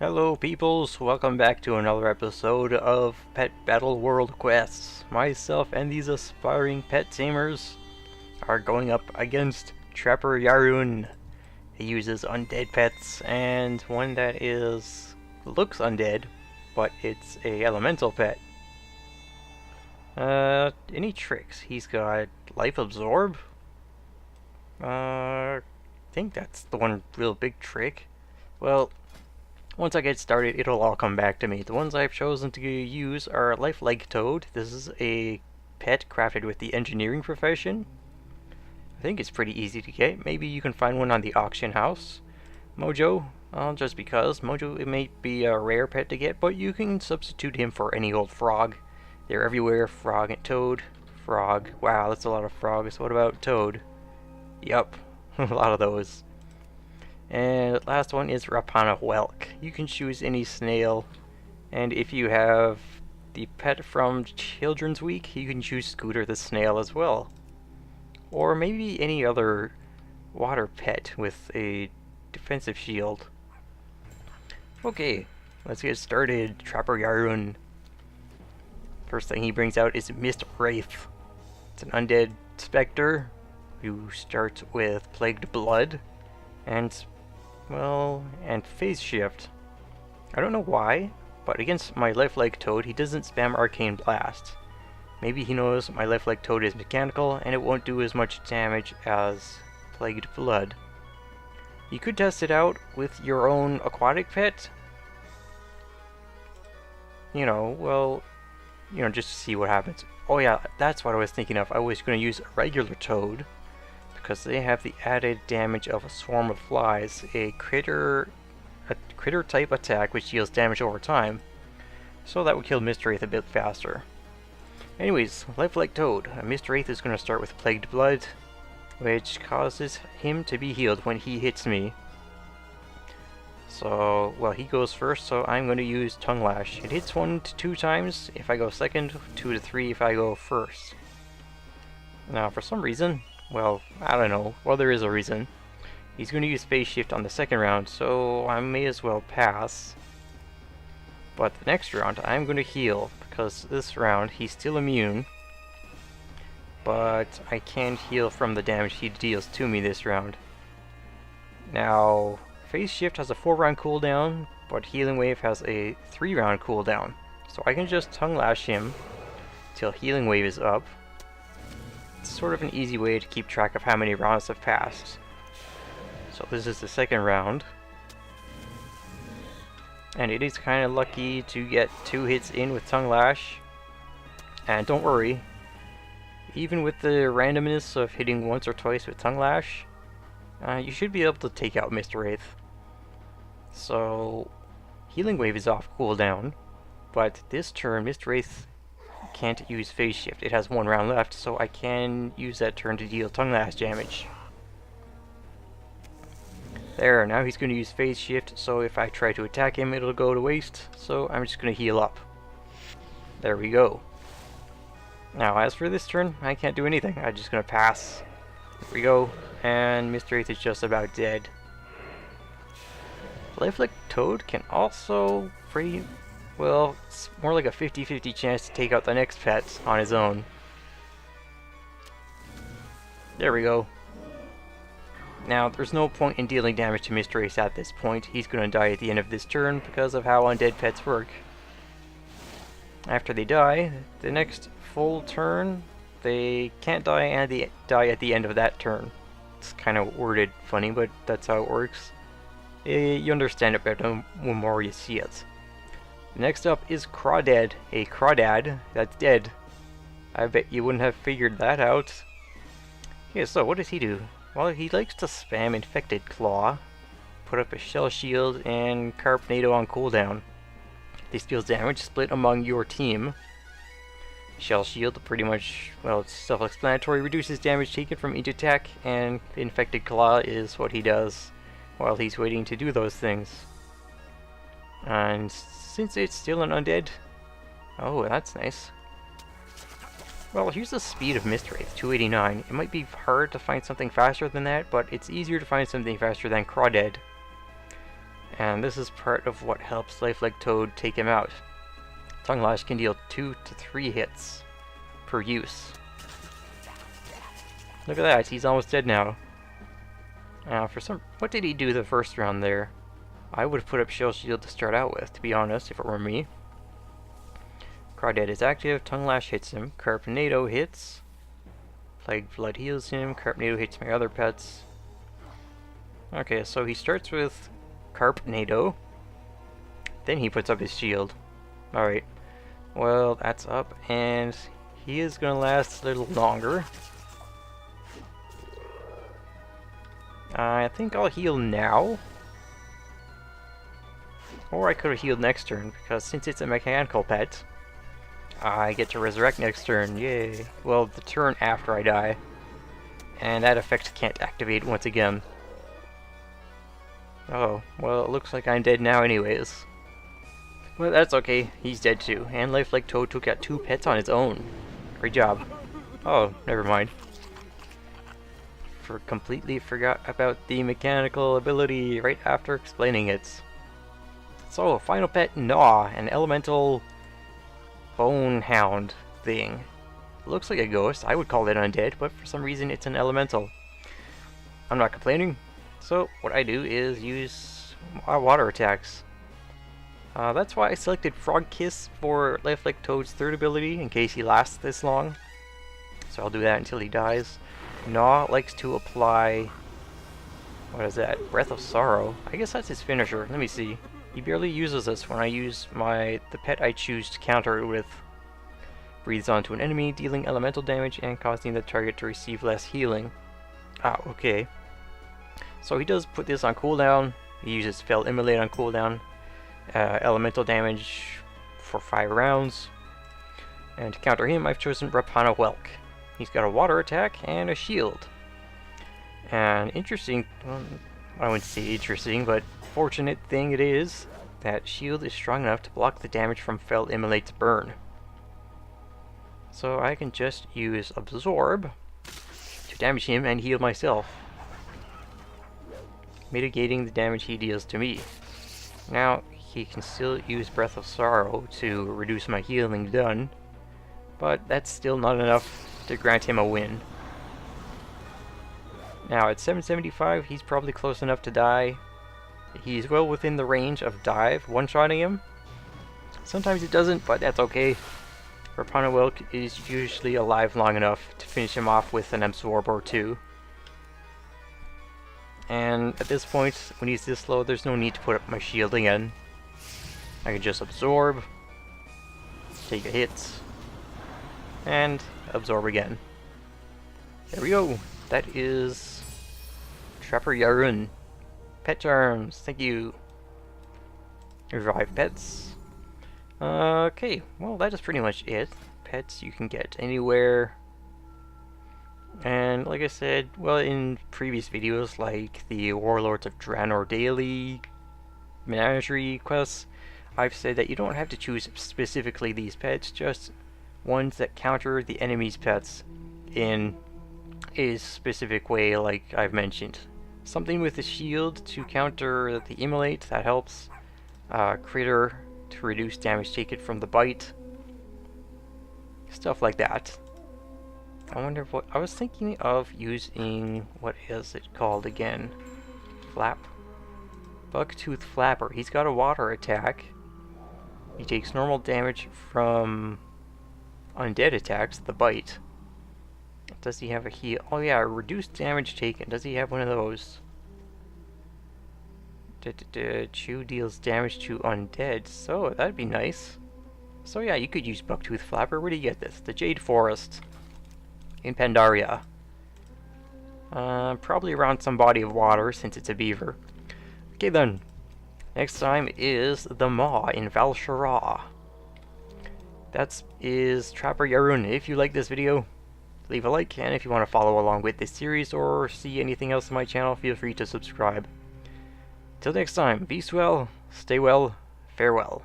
Hello peoples, welcome back to another episode of Pet Battle World Quests. Myself and these aspiring pet tamers are going up against Trapper Jarrun. He uses undead pets and one that looks undead, but it's a elemental pet. Any tricks? He's got Life Absorb. I think that's the one real big trick. Well, once I get started, it'll all come back to me. The ones I've chosen to use are Lifelike Toad. This is a pet crafted with the engineering profession. I think it's pretty easy to get. Maybe you can find one on the auction house. Mojo, just because. Mojo, it may be a rare pet to get, but you can substitute him for any old frog. They're everywhere. Frog and Toad. Frog. Wow, that's a lot of frogs. What about Toad? Yup, a lot of those. And the last one is Rapana Whelk. You can choose any snail, and if you have the pet from Children's Week, you can choose Scooter the snail as well. Or maybe any other water pet with a defensive shield. Okay, let's get started. Trapper Jarrun. First thing he brings out is Mist Wraith. It's an undead specter who starts with Plagued Blood and phase shift. I don't know why, but against my lifelike Toad, he doesn't spam Arcane Blast. Maybe he knows my lifelike Toad is mechanical, and it won't do as much damage as Plagued Blood. You could test it out with your own aquatic pet. Just to see what happens. Oh yeah, that's what I was thinking of. I was going to use a regular Toad, because they have the added damage of a swarm of flies, a critter type attack which deals damage over time, so that would kill Mist Wraith a bit faster. Anyways, lifelike Toad. Mist Wraith is going to start with Plagued Blood, which causes him to be healed when he hits me. So, well, he goes first, so I'm going to use Tongue Lash. It hits 1 to 2 times if I go second, 2 to 3 if I go first. Now, for some reason, well, I don't know. Well, there is a reason. He's going to use Phase Shift on the second round, so I may as well pass. But the next round, I'm going to heal, because this round, he's still immune. But I can't heal from the damage he deals to me this round. Now, Phase Shift has a 4-round cooldown, but Healing Wave has a 3-round cooldown. So I can just Tongue Lash him till Healing Wave is up. It's sort of an easy way to keep track of how many rounds have passed. So this is the second round. And it is kind of lucky to get 2 hits in with Tongue Lash. And don't worry, even with the randomness of hitting once or twice with Tongue Lash, you should be able to take out Mist Wraith. So, Healing Wave is off cooldown, but this turn Mist Wraith can't use Phase Shift. It has 1 round left, so I can use that turn to deal Tongue Lash damage. There, now he's going to use Phase Shift, so if I try to attack him, it'll go to waste, so I'm just going to heal up. There we go. Now, as for this turn, I can't do anything. I'm just going to pass. There we go, and Mist Wraith is just about dead. Lifelike Toad can also it's more like a 50-50 chance to take out the next pet on his own. There we go. Now, there's no point in dealing damage to Mist Wraith at this point. He's going to die at the end of this turn because of how undead pets work. After they die, the next full turn, they can't die and they die at the end of that turn. It's kind of worded funny, but that's how it works. You understand it better the more you see it. Next up is Crawdad, a Crawdad that's dead. I bet you wouldn't have figured that out. Okay, so what does he do? Well, he likes to spam Infected Claw, put up a Shell Shield, and Carpnado on cooldown. This deals damage split among your team. Shell Shield pretty much, well, it's self-explanatory, reduces damage taken from each attack, and Infected Claw is what he does while he's waiting to do those things. And since it's still an undead, oh, that's nice. Well, here's the speed of Mist Wraith, 289. It might be hard to find something faster than that, but it's easier to find something faster than Crawdad. And this is part of what helps Lifelike Toad take him out. Tongue Lash can deal 2 to 3 hits per use. Look at that, he's almost dead now. What did he do the first round there? I would have put up Shell Shield to start out with, to be honest, if it were me. Crawdad is active, Tongue Lash hits him, Carpnado hits, Plague Blood heals him, Carpnado hits my other pets. Okay, so he starts with Carpnado, then he puts up his shield. Alright, well, that's up, and he is going to last a little longer. I think I'll heal now. Or I could have healed next turn, because since it's a mechanical pet, I get to resurrect next turn, yay. Well, the turn after I die. And that effect can't activate once again. Oh, well, it looks like I'm dead now anyways. Well, that's okay, he's dead too. And Lifelike Toad took out 2 pets on his own. Great job. Oh, never mind. Completely forgot about the mechanical ability right after explaining it. So, final pet, Gnaw, an elemental bone hound thing. Looks like a ghost. I would call it undead, but for some reason it's an elemental. I'm not complaining. So, what I do is use water attacks. That's why I selected Frog Kiss for Lifelike Toad's third ability, in case he lasts this long. So I'll do that until he dies. Gnaw likes to apply... what is that? Breath of Sorrow? I guess that's his finisher. Let me see. He barely uses this when I use the pet I choose to counter it with. Breathes onto an enemy, dealing elemental damage and causing the target to receive less healing. Ah, okay. So he does put this on cooldown. He uses Fell Immolate on cooldown. Elemental damage for 5 rounds. And to counter him, I've chosen Rapana Whelk. He's got a water attack and a shield. And interesting, well, I wouldn't say interesting, but fortunate thing it is that shield is strong enough to block the damage from Fell Immolate's burn. So I can just use Absorb to damage him and heal myself, mitigating the damage he deals to me. Now, he can still use Breath of Sorrow to reduce my healing done, but that's still not enough to grant him a win. Now, at 775, he's probably close enough to die. He's well within the range of dive, one-shotting him. Sometimes it doesn't, but that's okay. Rapana Whelk is usually alive long enough to finish him off with an Absorb or 2. And at this point, when he's this low, there's no need to put up my shield again. I can just Absorb, take a hit, and Absorb again. There we go. That is Trapper Jarrun. Pet charms, thank you. Revive pets. Okay, well that is pretty much it. Pets you can get anywhere. And like I said, well, in previous videos, like the Warlords of Draenor Daily Menagerie quests, I've said that you don't have to choose specifically these pets, just ones that counter the enemy's pets in a specific way, like I've mentioned. Something with a shield to counter the Immolate, that helps. Critter to reduce damage taken from the bite. Stuff like that. I wonder what... I was thinking of using... what is it called again? Flap? Bucktooth Flapper. He's got a water attack. He takes normal damage from undead attacks, the bite. Does he have a heal? Oh yeah, reduced damage taken. Does he have one of those? Chew deals damage to undead. So, that'd be nice. So yeah, you could use Bucktooth Flapper. Where do you get this? The Jade Forest in Pandaria. Probably around some body of water, since it's a beaver. Okay then. Next time is the Maw in Val'sharah. That is Trapper Jarrun. If you like this video, leave a like, and if you want to follow along with this series or see anything else on my channel, feel free to subscribe. Till next time, be well, stay well, farewell.